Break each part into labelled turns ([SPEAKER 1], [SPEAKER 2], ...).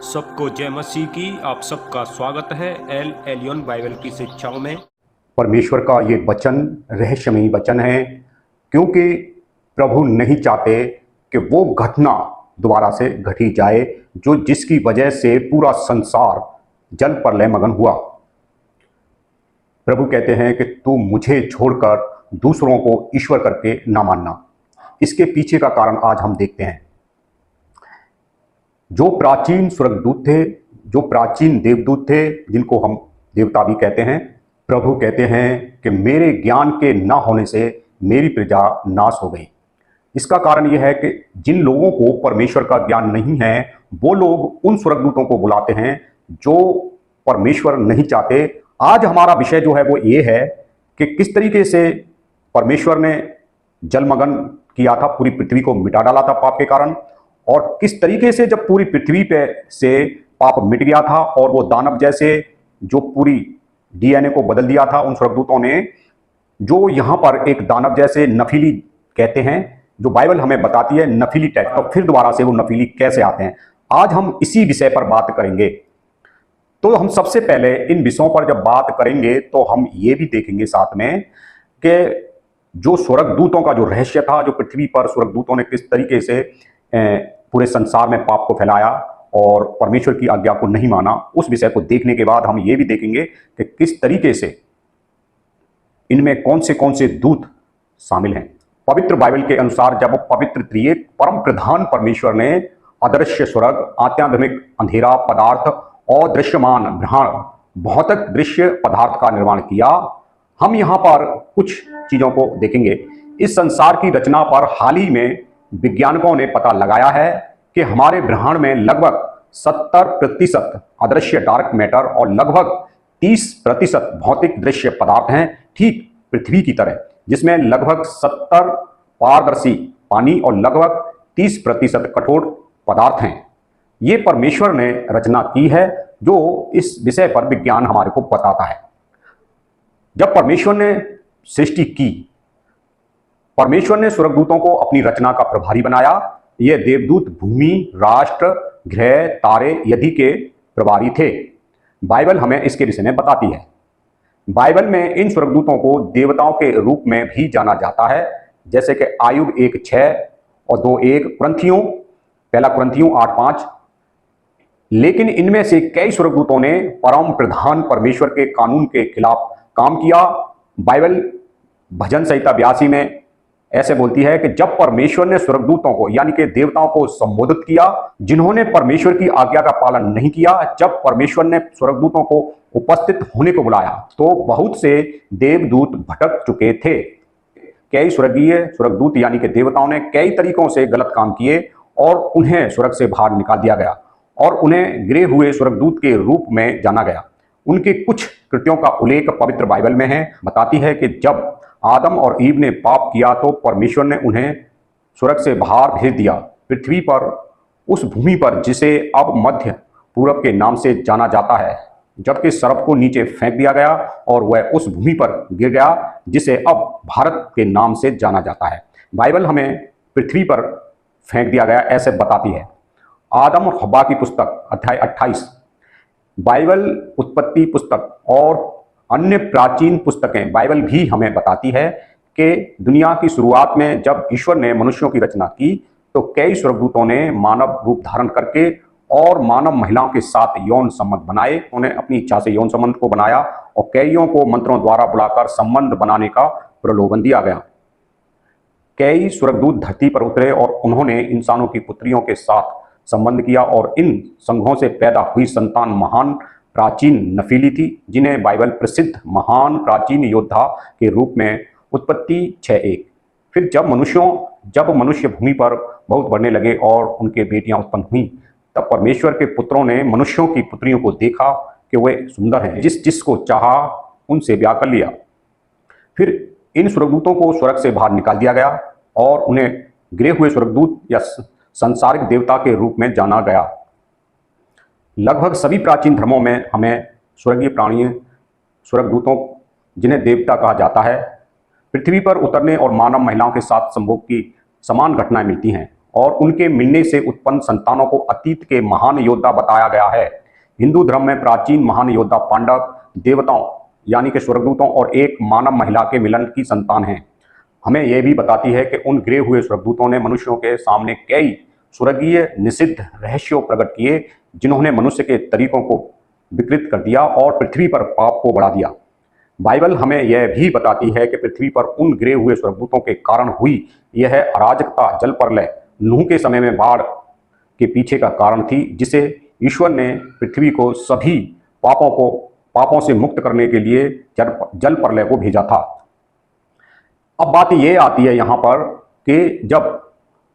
[SPEAKER 1] सबको जय मसीह की। आप सबका स्वागत है एल एलियन बाइबल की शिक्षाओं में।
[SPEAKER 2] परमेश्वर का ये वचन रहस्यमयी वचन है, क्योंकि प्रभु नहीं चाहते कि वो घटना दोबारा से घटी जाए जो जिसकी वजह से पूरा संसार जल प्रलय मगन हुआ। प्रभु कहते हैं कि तू मुझे छोड़कर दूसरों को ईश्वर करके ना मानना। इसके पीछे का कारण आज हम देखते हैं। जो प्राचीन स्वर्गदूत थे, जो प्राचीन देवदूत थे, जिनको हम देवता भी कहते हैं, प्रभु कहते हैं कि मेरे ज्ञान के ना होने से मेरी प्रजा नाश हो गई। इसका कारण यह है कि जिन लोगों को परमेश्वर का ज्ञान नहीं है, वो लोग उन स्वर्गदूतों को बुलाते हैं जो परमेश्वर नहीं चाहते। आज हमारा विषय जो है वो ये है कि किस तरीके से परमेश्वर ने जलमग्न किया था, पूरी पृथ्वी को मिटा डाला था पाप के कारण, और किस तरीके से जब पूरी पृथ्वी पे से पाप मिट गया था और वो दानव जैसे जो पूरी डीएनए को बदल दिया था उन स्वर्गदूतों ने, जो यहाँ पर एक दानव जैसे नफीली कहते हैं, जो बाइबल हमें बताती है नफीली टाइप, तो फिर दोबारा से वो नफीली कैसे आते हैं, आज हम इसी विषय पर बात करेंगे। तो हम सबसे पहले इन विषयों पर जब बात करेंगे तो हम ये भी देखेंगे साथ में कि जो स्वर्गदूतों का जो रहस्य था, जो पृथ्वी पर स्वर्गदूतों ने किस तरीके से पूरे संसार में पाप को फैलाया और परमेश्वर की आज्ञा को नहीं माना, उस विषय को देखने के बाद हम ये भी देखेंगे कि किस तरीके से इनमें कौन से दूत शामिल हैं। पवित्र बाइबल के अनुसार जब पवित्र त्रिएक परम प्रधान परमेश्वर ने अदृश्य स्वर्ग, आध्यात्मिक अंधेरा पदार्थ और दृश्यमान ब्रह्मांड, भौतिक दृश्य पदार्थ का निर्माण किया, हम यहाँ पर कुछ चीजों को देखेंगे। इस संसार की रचना पर हाल ही में वैज्ञानिकों ने पता लगाया है कि हमारे ब्रह्मांड में लगभग 70% अदृश्य डार्क मैटर और लगभग 30% भौतिक दृश्य पदार्थ हैं, ठीक पृथ्वी की तरह, जिसमें लगभग 70 पारदर्शी पानी और लगभग 30% कठोर पदार्थ हैं। ये परमेश्वर ने रचना की है, जो इस विषय पर विज्ञान हमारे को बताता है। जब परमेश्वर ने सृष्टि की, परमेश्वर ने स्वर्गदूतों को अपनी रचना का प्रभारी बनाया। ये देवदूत भूमि, राष्ट्र, ग्रह, तारे यदि के प्रभारी थे। बाइबल हमें इसके विषय में बताती है। बाइबल में इन स्वर्गदूतों को देवताओं के रूप में भी जाना जाता है, जैसे कि आयुब 1:6 और 2:1, पहला कुरिन्थियों 8:5। लेकिन इनमें से कई स्वर्गदूतों ने परम प्रधान परमेश्वर के कानून के खिलाफ काम किया। बाइबल भजन संहिता 82 में ऐसे बोलती है कि जब परमेश्वर ने स्वर्गदूतों को यानी कि देवताओं को संबोधित किया जिन्होंने परमेश्वर की आज्ञा का पालन नहीं किया, जब परमेश्वर ने स्वर्गदूतों को उपस्थित होने को बुलाया तो बहुत से देवदूत भटक चुके थे। कई स्वर्गदूत यानी कि देवताओं ने कई तरीकों से गलत काम किए और उन्हें स्वर्ग से बाहर निकाल दिया गया और उन्हें गिरे हुए स्वर्गदूत के रूप में जाना गया। उनके कुछ कृत्यों का उल्लेख पवित्र बाइबल में है। बताती है कि जब आदम और ईव ने पाप किया तो परमेश्वर ने उन्हें स्वर्ग से बाहर भेज दिया, पृथ्वी पर, उस भूमि पर जिसे अब मध्य पूरब के नाम से जाना जाता है, जबकि सर्प को नीचे फेंक दिया गया और वह उस भूमि पर गिर गया जिसे अब भारत के नाम से जाना जाता है। बाइबल हमें पृथ्वी पर फेंक दिया गया ऐसे बताती है। आदम और हव्वा की पुस्तक अध्याय 28, बाइबल उत्पत्ति पुस्तक और अन्य प्राचीन पुस्तकें, बाइबल भी हमें बताती है कि दुनिया की शुरुआत में जब ईश्वर ने मनुष्यों की रचना की तो कई स्वर्गदूतों ने मानव रूप धारण करके और मानव महिलाओं के साथ यौन संबंध बनाए। उन्हें अपनी इच्छा से यौन संबंध को बनाया और कईयों को मंत्रों द्वारा बुलाकर संबंध बनाने का प्रलोभन दिया गया। कई स्वर्गदूत धरती पर उतरे और उन्होंने इंसानों की पुत्रियों के साथ संबंध किया और इन संघों से पैदा हुई संतान महान प्राचीन नफीली थी, जिन्हें बाइबल प्रसिद्ध महान प्राचीन योद्धा के रूप में उत्पत्ति 6:1। फिर जब मनुष्य भूमि पर बहुत बढ़ने लगे और उनके बेटियां उत्पन्न हुई, तब परमेश्वर के पुत्रों ने मनुष्यों की पुत्रियों को देखा कि वे सुंदर हैं, जिसको चाहा उनसे ब्याह कर लिया। फिर इन स्वर्गदूतों को स्वर्ग से बाहर निकाल दिया गया और उन्हें गिरे हुए स्वर्गदूत या सांसारिक देवता के रूप में जाना गया। लगभग सभी प्राचीन धर्मों में हमें स्वर्गीय प्राणी, स्वर्गदूतों, जिन्हें देवता कहा जाता है, पृथ्वी पर उतरने और मानव महिलाओं के साथ संभोग की समान घटनाएं मिलती हैं और उनके मिलने से उत्पन्न संतानों को अतीत के महान योद्धा बताया गया है। हिंदू धर्म में प्राचीन महान योद्धा पांडव देवताओं यानी कि स्वर्गदूतों और एक मानव महिला के मिलन की संतान हैं। हमें यह भी बताती है कि उन गिरे हुए स्वर्गदूतों ने मनुष्यों के सामने कई स्वर्गीय निषिद्ध रहस्यों प्रकट किए, जिन्होंने मनुष्य के तरीकों को विकृत कर दिया और पृथ्वी पर पाप को बढ़ा दिया। बाइबल हमें यह भी बताती है कि पृथ्वी पर उन गिरे हुए स्वर्गदूतों के कारण हुई यह अराजकता जल प्रलय नूह के समय में बाढ़ के पीछे का कारण थी, जिसे ईश्वर ने पृथ्वी को सभी पापों से मुक्त करने के लिए जल प्रलय को भेजा था। अब बात यह आती है यहाँ पर कि जब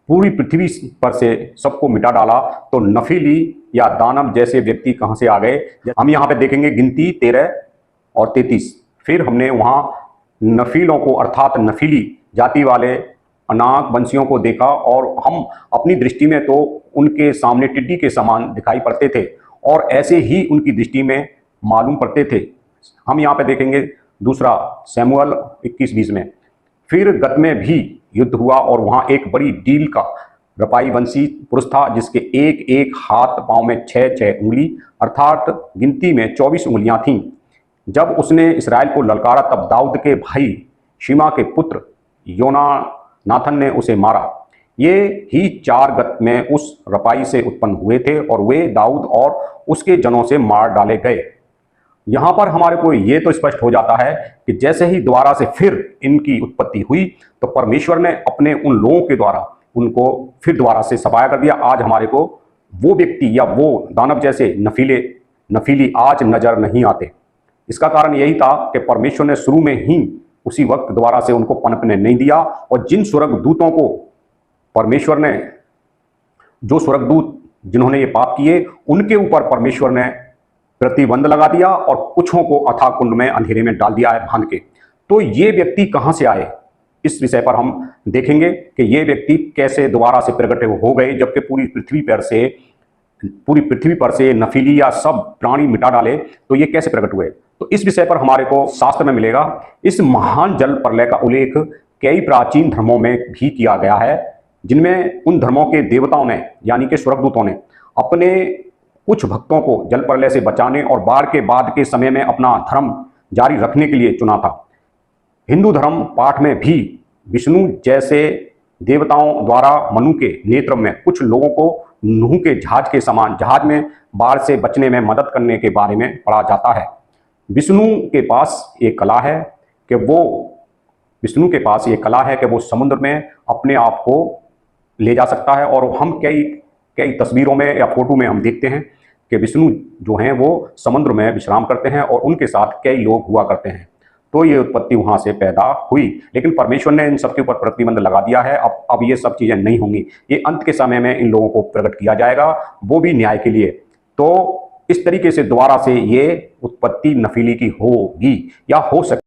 [SPEAKER 2] पूरी पृथ्वी पर से सबको मिटा डाला तो नफीली या दानव जैसे व्यक्ति कहाँ से आ गए। हम यहाँ पे देखेंगे गिनती 13 और 33। फिर हमने वहाँ नफीलों को अर्थात नफीली जाति वाले अनाक वंशियों को देखा और हम अपनी दृष्टि में तो उनके सामने टिड्डी के समान दिखाई पड़ते थे और ऐसे ही उनकी दृष्टि में मालूम पड़ते थे। हम यहाँ पे देखेंगे दूसरा शमूएल 21:20 में। फिर गत में भी युद्ध हुआ और वहाँ एक बड़ी डील का रपाई वंशी पुरुष था, जिसके एक एक हाथ पांव में 6-6 उंगली अर्थात गिनती में 24 उंगलियां थीं। जब उसने इसराइल को ललकारा तब दाऊद के भाई शिमा के पुत्र योनाथन ने उसे मारा। ये ही 4 गत में उस रपाई से उत्पन्न हुए थे और वे दाऊद और उसके जनों से मार डाले गए। यहाँ पर हमारे को ये तो स्पष्ट हो जाता है कि जैसे ही दोबारा से फिर इनकी उत्पत्ति हुई तो परमेश्वर ने अपने उन लोगों के द्वारा उनको फिर दोबारा से सफाया कर दिया। आज हमारे को वो व्यक्ति या वो दानव जैसे नफीली आज नजर नहीं आते। इसका कारण यही था कि परमेश्वर ने शुरू में ही उसी वक्त दोबारा से उनको पनपने नहीं दिया और जिन स्वर्गदूतों को परमेश्वर ने जो स्वर्गदूत जिन्होंने ये पाप किए उनके ऊपर परमेश्वर ने प्रतिबंध लगा दिया और कुछों को अथाह कुंड में अंधेरे में डाल दिया है बांध के। तो ये व्यक्ति कहां से आए, इस विषय पर हम देखेंगे कि ये व्यक्ति कैसे दोबारा से प्रकट हो गए, जबकि पूरी पृथ्वी पर से नफीली या सब प्राणी मिटा डाले तो ये कैसे प्रकट हुए। तो इस विषय पर हमारे को शास्त्र में मिलेगा। इस महान जल प्रलय का उल्लेख कई प्राचीन धर्मों में भी किया गया है, जिनमें उन धर्मों के देवताओं ने यानी कि स्वर्गदूतों ने अपने कुछ भक्तों को जल प्रलय से बचाने और बाढ़ के बाद के समय में अपना धर्म जारी रखने के लिए चुना था। हिंदू धर्म पाठ में भी विष्णु जैसे देवताओं द्वारा मनु के नेतृत्व में कुछ लोगों को नूह के जहाज के समान जहाज में बाढ़ से बचने में मदद करने के बारे में पढ़ा जाता है। विष्णु के पास ये कला है कि वो समुद्र में अपने आप को ले जा सकता है और हम कई तस्वीरों में या फोटो में हम देखते हैं कि विष्णु जो हैं वो समुद्र में विश्राम करते हैं और उनके साथ कई लोग हुआ करते हैं। तो ये उत्पत्ति वहां से पैदा हुई, लेकिन परमेश्वर ने इन सब के ऊपर प्रतिबंध लगा दिया है। अब ये सब चीजें नहीं होंगी, ये अंत के समय में इन लोगों को प्रकट किया जाएगा, वो भी न्याय के लिए। तो इस तरीके से दोबारा से ये उत्पत्ति नफीली की होगी या हो सकती।